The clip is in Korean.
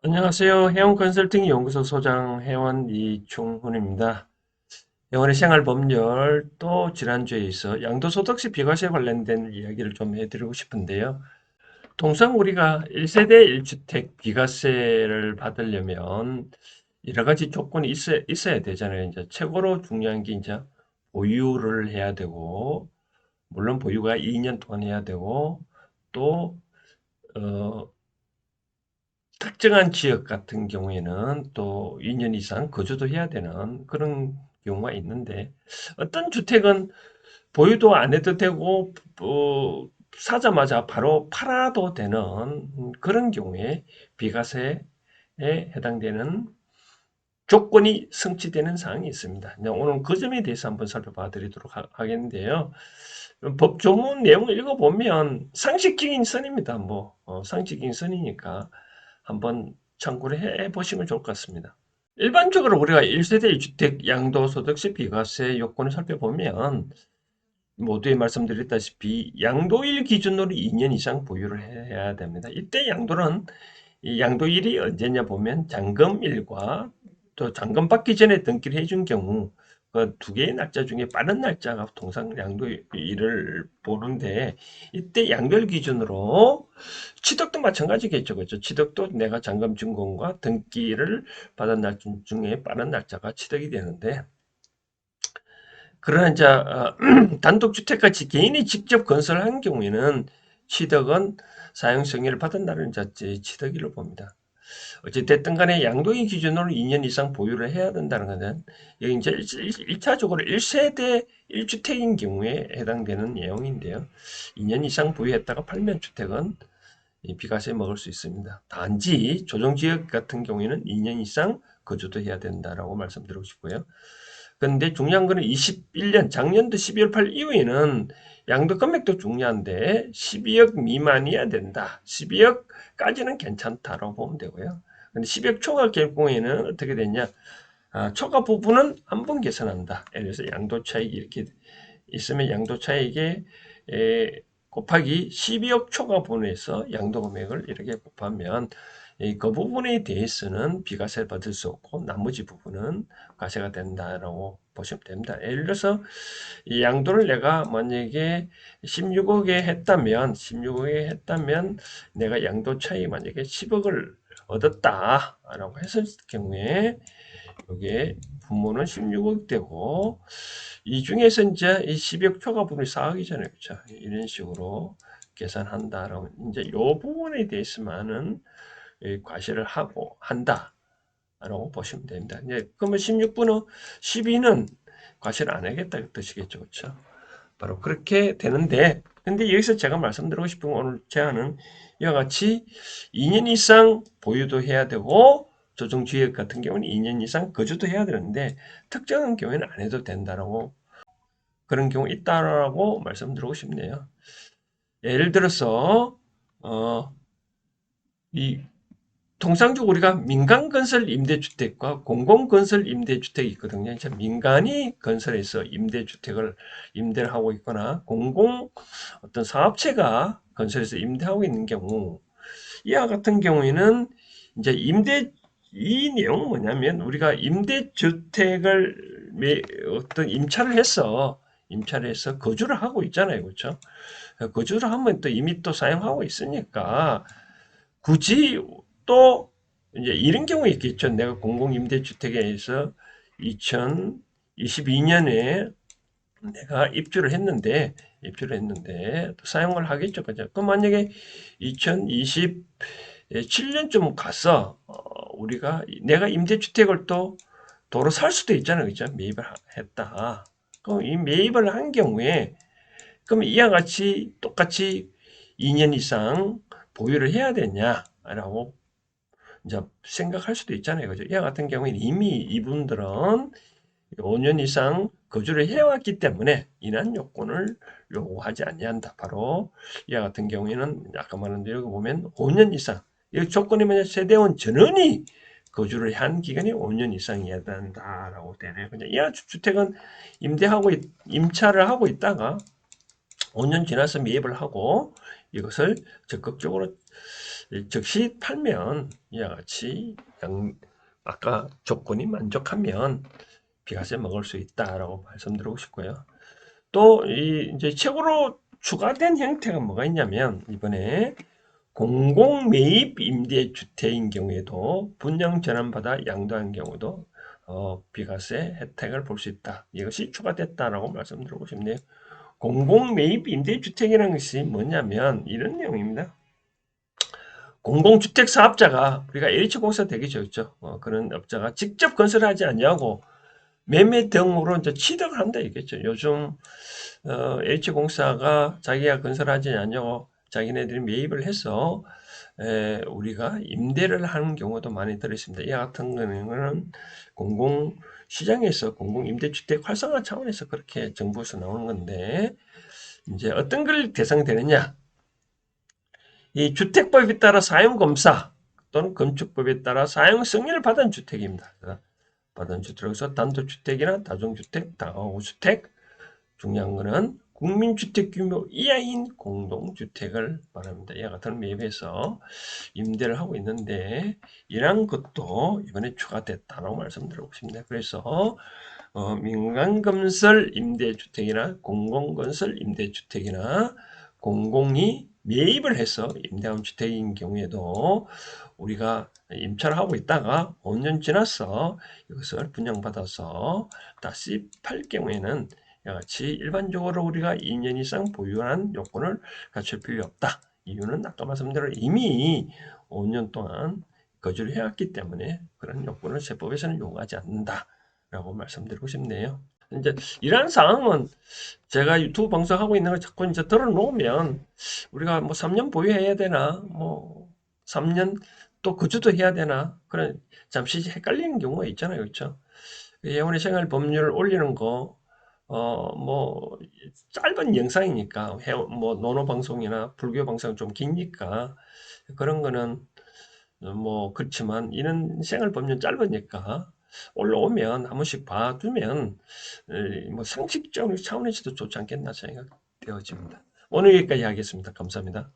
안녕하세요. 해원 컨설팅 연구소 소장 해원 이충훈입니다. 해원의 생활 법률 또 지난주에 있어 양도소득세 비과세 관련된 이야기를 좀 해드리고 싶은데요. 통상 우리가 1세대 1주택 비과세를 받으려면 여러 가지 조건이 있어야 되잖아요. 이제 최고로 중요한 게 이제 보유를 해야 되고, 물론 보유가 2년 동안 해야 되고, 또 어, 특정한 지역 같은 경우에는 또 2년 이상 거주도 해야 되는 그런 경우가 있는데 어떤 주택은 보유도 안 해도 되고 사자마자 바로 팔아도 되는 그런 경우에 비과세에 해당되는 조건이 성취되는 사항이 있습니다. 오늘 그 점에 대해서 한번 살펴봐 드리도록 하겠는데요. 법 조문 내용을 읽어보면 상식적인 선입니다. 상식적인 선이니까 한번 참고를 해 보시면 좋을 것 같습니다. 일반적으로 우리가 1세대 1주택 양도소득세 비과세 요건을 살펴보면 모두에 말씀드렸다시피 양도일 기준으로 2년 이상 보유를 해야 됩니다. 이때 양도는 이 양도일이 언제냐 보면 잔금일과 또 잔금 받기 전에 등기를 해준 경우 그 두 개의 날짜 중에 빠른 날짜가 통상 양도일을 보는데 이때 양도일 기준으로 취득도 마찬가지겠죠. 그렇죠? 취득도 내가 잔금 증권과 등기를 받은 날 중에 빠른 날짜가 취득이 되는데 그러나 이제 단독주택같이 개인이 직접 건설한 경우에는 취득은 사용승인을 받은 날은 이제 취득일로 봅니다. 어찌됐든 간에 양도인 기준으로 2년 이상 보유를 해야 된다는 것은 여기 이제 1차적으로 1세대 1주택인 경우에 해당되는 내용인데요. 2년 이상 보유했다가 팔면 주택은 비과세 먹을 수 있습니다. 단지 조정지역 같은 경우에는 2년 이상 거주도 해야 된다라고 말씀드리고 싶고요. 그런데 중요한 거는 21년 작년도 12월 8일 이후에는 양도 금액도 중요한데 12억 미만이어야 된다. 12억까지는 괜찮다라고 보면 되고요. 근데 10억 초과 경우에는 어떻게 되냐? 초과 부분은 한 번 계산한다. 예를 들어서 양도 차익이 이렇게 있으면 양도 차익에 곱하기 12억 초과 분에서 양도 금액을 이렇게 곱하면 그 부분에 대해서는 비과세를 받을 수 없고 나머지 부분은 과세가 된다라고 보시면 됩니다. 예를 들어서 이 양도를 내가 만약에 16억에 했다면 내가 양도 차익 만약에 10억을 얻었다라고 했을 경우에 이게 부모는 16억 되고 이 중에서 이제 이 12억 초과분이 4억이잖아요. 그렇죠? 이런 식으로 계산한다라고 이제 이 부분에 대해서만은 과세를 하고 한다라고 보시면 됩니다. 이제 그러면 16분은 12는 과세를 안 하겠다 그 뜻이겠죠. 그렇죠? 바로 그렇게 되는데 근데 여기서 제가 말씀드리고 싶은 오늘 제안은 이와 같이 2년 이상 보유도 해야 되고 조정지역 같은 경우는 2년 이상 거주도 해야 되는데 특정한 경우에는 안 해도 된다라고 그런 경우 있다라고 말씀드리고 싶네요. 예를 들어서 어, 이 통상적으로 우리가 민간건설 임대주택과 공공건설 임대주택이 있거든요. 이제 민간이 건설해서 임대주택을 임대를 하고 있거나 공공 어떤 사업체가 건설해서 임대하고 있는 경우 이와 같은 경우에는 이제 이 내용은 뭐냐면 우리가 임대주택을 어떤 임차를 해서 거주를 하고 있잖아요. 그렇죠? 거주를 하면 또 이미 또 사용하고 있으니까 굳이 또 이제 이런 경우 있겠죠. 내가 공공임대주택에서 2022년에 내가 입주를 했는데 또 사용을 하겠죠. 그죠? 그럼 만약에 2027년쯤 가서 우리가 내가 임대주택을 또 도로 살 수도 있잖아요. 그죠? 매입을 했다. 그럼 이 매입을 한 경우에 그럼 이와 같이 똑같이 2년 이상 보유를 해야 되냐라고 이제 생각할 수도 있잖아요. 그죠? 이와 같은 경우에 이미 이분들은 5년 이상 거주를 해왔기 때문에 이러한 요건을 요구하지 아니한다. 바로 이와 같은 경우에는 아까 말한 대로 보면 5년 이상 이 조건이 뭐냐 세대원 전원이 거주를 한 기간이 5년 이상이어야 된다라고 되네요. 그냥 이 주택은 임차를 하고 있다가 5년 지나서 매입을 하고 이것을 적극적으로 즉시 팔면 이와 같이 아까 조건이 만족하면 비과세 먹을 수 있다라고 말씀드리고 싶고요. 또 이제 최고로 추가된 형태가 뭐가 있냐면 이번에 공공 매입 임대주택인 경우에도 분양 전환받아 양도한 경우도 비과세 혜택을 볼 수 있다. 이것이 추가됐다라고 말씀드리고 싶네요. 공공 매입 임대주택이라는 것이 뭐냐면 이런 내용입니다. 공공주택 사업자가 우리가 H공사 되게 좋죠. 그런 업자가 직접 건설하지 않냐고 매매 등으로 이제 취득을 한다 이겠죠. 요즘 H공사가 자기가 건설하지 않냐고 자기네들이 매입을 해서 우리가 임대를 하는 경우도 많이 들어있습니다. 이 같은 경우는 공공시장에서 공공임대주택 활성화 차원에서 그렇게 정부에서 나오는 건데 이제 어떤 걸 대상되느냐? 이 주택법에 따라 사용검사 또는 건축법에 따라 사용 승인을 받은 주택입니다. 받은 주택에서 단독주택이나 다중주택, 다가구주택, 중요한 거는 국민주택 규모 이하인 공동주택을 말합니다. 이와 같은 매입해서 임대를 하고 있는데 이러한 것도 이번에 추가됐다고 말씀드리고 싶습니다. 그래서 민간건설 임대주택이나 공공건설 임대주택이나 공공이 매입을 해서 임대한 주택인 경우에도 우리가 임차를 하고 있다가 5년 지나서 이것을 분양받아서 다시 팔 경우에는 이와 같이 일반적으로 우리가 2년 이상 보유한 요건을 갖출 필요 없다. 이유는 아까 말씀드린 이미 5년 동안 거주를 해왔기 때문에 그런 요건을 세법에서는 요구하지 않는다. 라고 말씀드리고 싶네요. 이제 이러한 상황은 제가 유튜브 방송하고 있는 걸 자꾸 이제 들어놓으면 우리가 뭐 3년 보유해야 되나, 뭐 3년 또 거주도 해야 되나, 그런 잠시 헷갈리는 경우가 있잖아요. 그렇죠? 예원의 생활 법률 올리는 거, 뭐, 짧은 영상이니까, 뭐, 노노 방송이나 불교 방송 좀 기니까, 그런 거는, 뭐, 그렇지만, 이런 생활 법률 짧으니까, 올라오면 한 번씩 봐두면, 뭐, 상식적 차원에서도 좋지 않겠나 생각되어집니다. 오늘 여기까지 하겠습니다. 감사합니다.